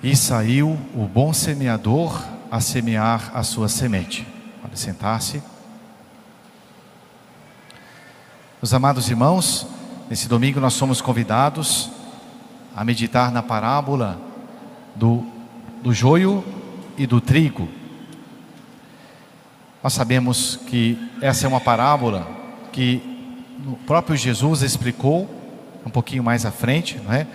E saiu o bom semeador a semear a sua semente. Pode sentar-se. Meus amados irmãos, nesse domingo nós somos convidados a meditar na parábola do joio e do trigo. Nós sabemos que essa é uma parábola que o próprio Jesus explicou um pouquinho mais à frente, não é?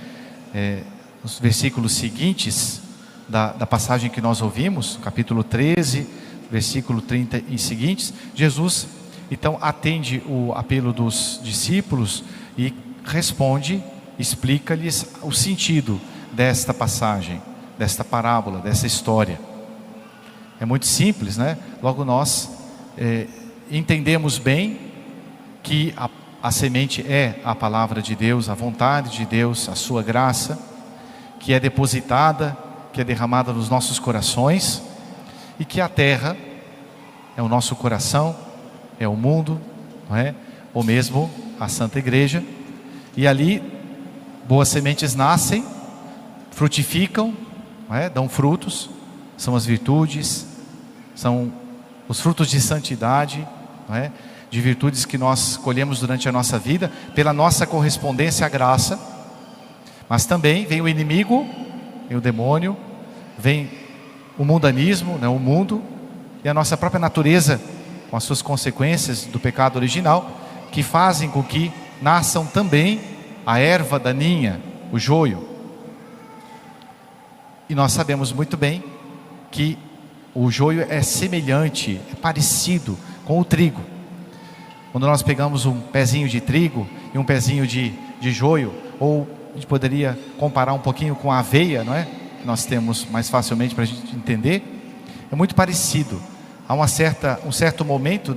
Nos versículos seguintes da passagem que nós ouvimos, capítulo 13, versículo 30 e seguintes. Jesus então atende o apelo dos discípulos e responde, explica-lhes o sentido desta passagem, desta parábola, dessa história. É muito simples, né? Logo nós entendemos bem que a semente é a palavra de Deus, a vontade de Deus, a sua graça, que é depositada, que é derramada nos nossos corações, e que a terra é o nosso coração, é o mundo, não é? Ou mesmo a Santa Igreja, e ali boas sementes nascem, frutificam, não é? Dão frutos, são as virtudes, são os frutos de santidade, não é? De virtudes que nós colhemos durante a nossa vida, pela nossa correspondência à graça. Mas também vem o inimigo, vem o demônio, vem o mundanismo, né, o mundo, e a nossa própria natureza, com as suas consequências do pecado original, que fazem com que nasçam também a erva daninha, o joio. E nós sabemos muito bem que o joio é semelhante, é parecido com o trigo. Quando nós pegamos um pezinho de trigo e um pezinho de joio, ou a gente poderia comparar um pouquinho com a aveia, não é? Que nós temos mais facilmente para a gente entender. É muito parecido. Há um certo momento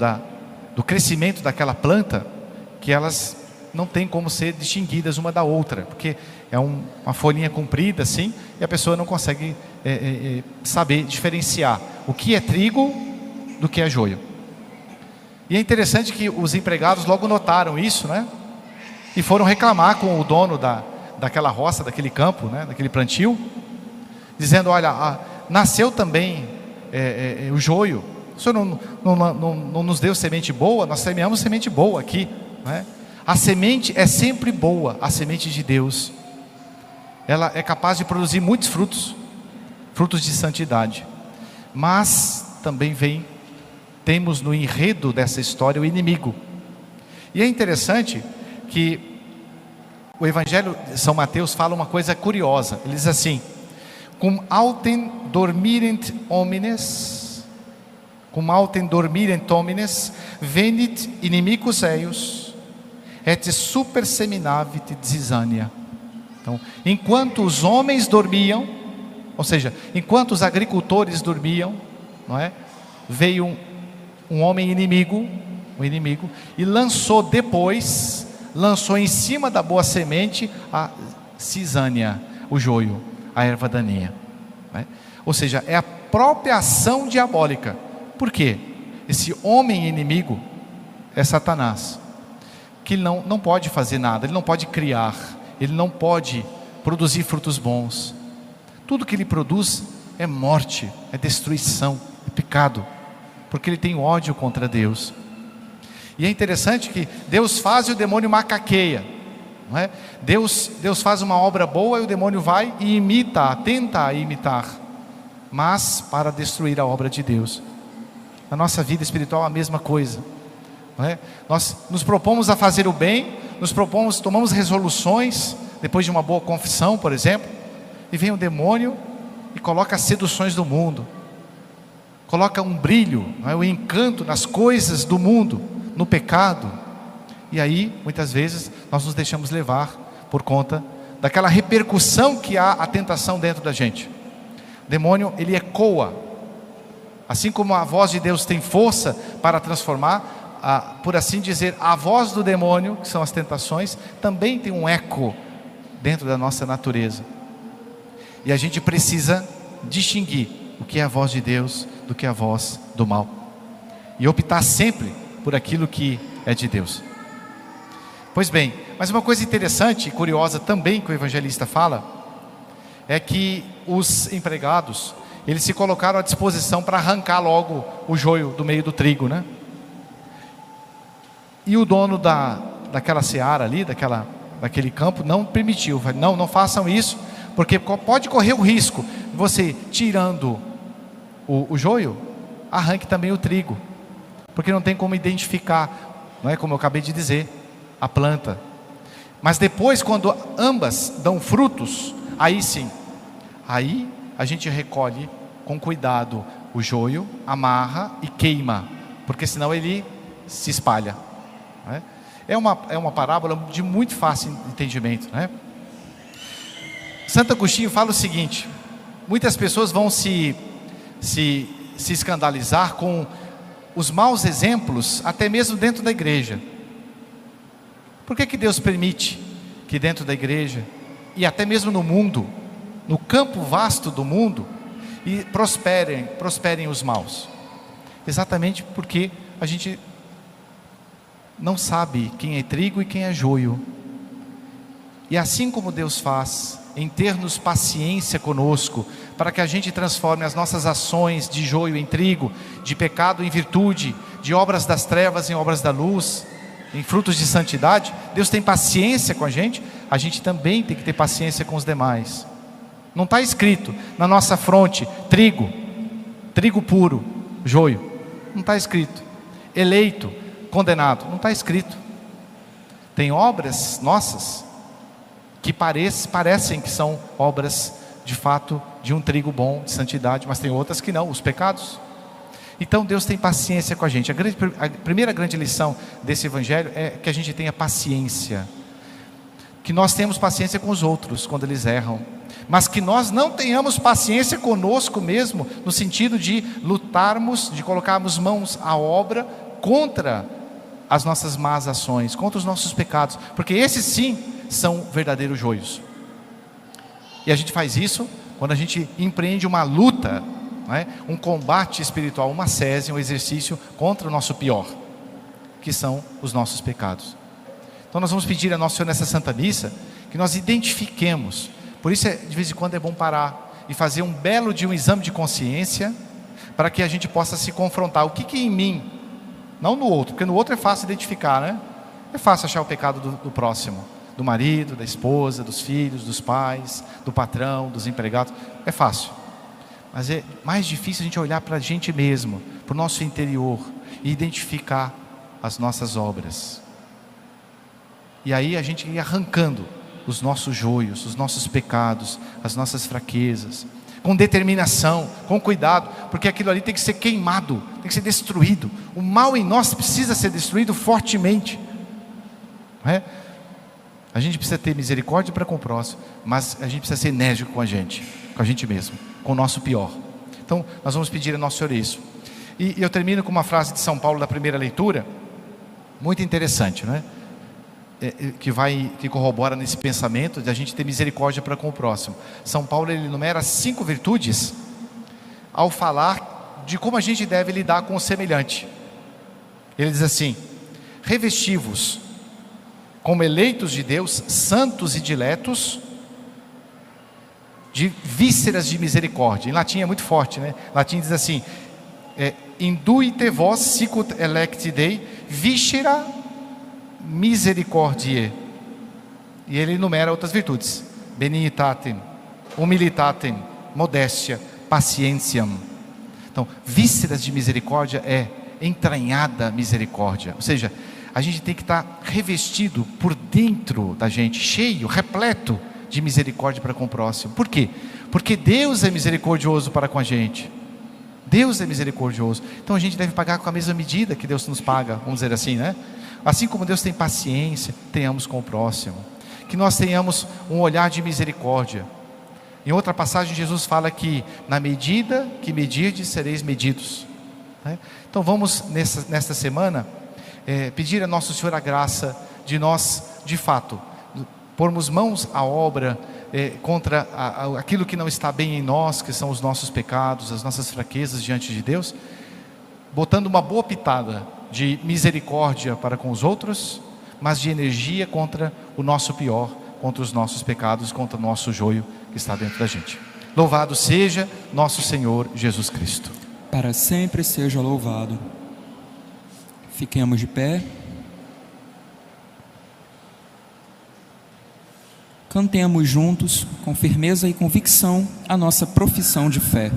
do crescimento daquela planta que elas não têm como ser distinguidas uma da outra, porque é uma folhinha comprida assim, e a pessoa não consegue saber diferenciar o que é trigo do que é joio. E é interessante que os empregados logo notaram isso, né? E foram reclamar com o dono daquela roça, daquele campo, né? Daquele plantio, dizendo: olha, nasceu também o joio. O senhor não nos deu semente boa? Nós semeamos semente boa aqui, né? A semente é sempre boa, a semente de Deus. Ela é capaz de produzir muitos frutos de santidade. Mas também temos no enredo dessa história o inimigo. E é interessante que o Evangelho de São Mateus fala uma coisa curiosa. Ele diz assim: cum autem dormirent homines, venit inimicus eius, et super seminavit zizania. Então, enquanto os homens dormiam, ou seja, enquanto os agricultores dormiam, não é? Veio um homem inimigo, e lançou em cima da boa semente a cisânia, o joio, a erva daninha, né? Ou seja, é a própria ação diabólica. Por quê? Esse homem inimigo é Satanás, que não pode fazer nada, ele não pode criar, ele não pode produzir frutos bons. Tudo que ele produz é morte, é destruição, é pecado, porque ele tem ódio contra Deus. E é interessante que Deus faz e o demônio macaqueia, não é? Deus faz uma obra boa e o demônio vai e tenta imitar, mas para destruir a obra de Deus. Na nossa vida espiritual a mesma coisa, não é? Nós nos propomos a fazer o bem, tomamos resoluções, depois de uma boa confissão, por exemplo, e vem o demônio e coloca as seduções do mundo, coloca um brilho, não é? O encanto nas coisas do mundo, no pecado, e aí muitas vezes nós nos deixamos levar por conta daquela repercussão que há a tentação dentro da gente. O demônio, ele ecoa, assim como a voz de Deus tem força para transformar, por assim dizer, a voz do demônio, que são as tentações, também tem um eco dentro da nossa natureza, e a gente precisa distinguir o que é a voz de Deus do que é a voz do mal, e optar sempre por aquilo que é de Deus. Pois bem, mas uma coisa interessante e curiosa também que o evangelista fala, é que os empregados, eles se colocaram à disposição para arrancar logo o joio do meio do trigo, né? E o dono daquela seara ali, daquele campo, não permitiu. Falei, não façam isso, porque pode correr o risco de você, tirando o joio, arranque também o trigo, porque não tem como identificar, não é, como eu acabei de dizer, a planta. Mas depois, quando ambas dão frutos, aí sim, aí a gente recolhe com cuidado o joio, amarra e queima, porque senão ele se espalha, né? É uma parábola de muito fácil entendimento, né? Santo Agostinho fala o seguinte: muitas pessoas vão se escandalizar com os maus exemplos, até mesmo dentro da igreja. Por que Deus permite que dentro da igreja, e até mesmo no mundo, no campo vasto do mundo, e prosperem os maus? Exatamente porque a gente não sabe quem é trigo e quem é joio. E assim como Deus faz em ter-nos paciência conosco, para que a gente transforme as nossas ações de joio em trigo, de pecado em virtude, de obras das trevas em obras da luz, em frutos de santidade, Deus tem paciência com a gente também tem que ter paciência com os demais. Não está escrito na nossa fronte, trigo puro, joio. Não está escrito. Eleito, condenado. Não está escrito. Tem obras nossas que parecem que são obras de fato de um trigo bom, de santidade, mas tem outras que não, os pecados. Então Deus tem paciência com a gente. A primeira grande lição desse evangelho é que a gente tenha paciência, que nós temos paciência com os outros quando eles erram, mas que nós não tenhamos paciência conosco mesmo, no sentido de lutarmos, de colocarmos mãos à obra contra as nossas más ações, contra os nossos pecados, porque esses sim são verdadeiros joios. E a gente faz isso quando a gente empreende uma luta, não é? Um combate espiritual, uma sese, um exercício contra o nosso pior, que são os nossos pecados. Então nós vamos pedir a Nosso Senhor nessa Santa Missa, que nós identifiquemos. Por isso de vez em quando é bom parar e fazer um belo exame de consciência, para que a gente possa se confrontar, o que em mim, não no outro, porque no outro é fácil identificar, né? É fácil achar o pecado do próximo, do marido, da esposa, dos filhos, dos pais, do patrão, dos empregados, é fácil. Mas é mais difícil a gente olhar para a gente mesmo, para o nosso interior, e identificar as nossas obras. E aí a gente ir arrancando os nossos joios, os nossos pecados, as nossas fraquezas, com determinação, com cuidado, porque aquilo ali tem que ser queimado, tem que ser destruído. O mal em nós precisa ser destruído fortemente, não é? A gente precisa ter misericórdia para com o próximo, mas a gente precisa ser enérgico com a gente mesmo, com o nosso pior. Então nós vamos pedir a Nosso Senhor isso. E eu termino com uma frase de São Paulo da primeira leitura, muito interessante, não é? Que corrobora nesse pensamento de a gente ter misericórdia para com o próximo. São Paulo, ele enumera 5 virtudes ao falar de como a gente deve lidar com o semelhante. Ele diz assim: revesti-vos como eleitos de Deus, santos e diletos, de vísceras de misericórdia. Em latim é muito forte, né? Em latim diz assim: induite vos sicut electi Dei viscera misericordiae. E ele enumera outras virtudes: benigitatem, humilitatem, modéstia, pacientiam. Então, vísceras de misericórdia é entranhada misericórdia, ou seja, a gente tem que estar revestido por dentro da gente, cheio, repleto de misericórdia para com o próximo. Por quê? Porque Deus é misericordioso para com a gente. Deus é misericordioso. Então a gente deve pagar com a mesma medida que Deus nos paga, vamos dizer assim, né? Assim como Deus tem paciência, tenhamos com o próximo. Que nós tenhamos um olhar de misericórdia. Em outra passagem Jesus fala que na medida que medirdes, sereis medidos, né? Então vamos nesta semana pedir a Nosso Senhor a graça de nós, de fato, pormos mãos à obra contra aquilo que não está bem em nós, que são os nossos pecados, as nossas fraquezas diante de Deus, botando uma boa pitada de misericórdia para com os outros, mas de energia contra o nosso pior, contra os nossos pecados, contra o nosso joio que está dentro da gente. Louvado seja nosso Senhor Jesus Cristo. Para sempre seja louvado. Fiquemos de pé. Cantemos juntos, com firmeza e convicção, a nossa profissão de fé.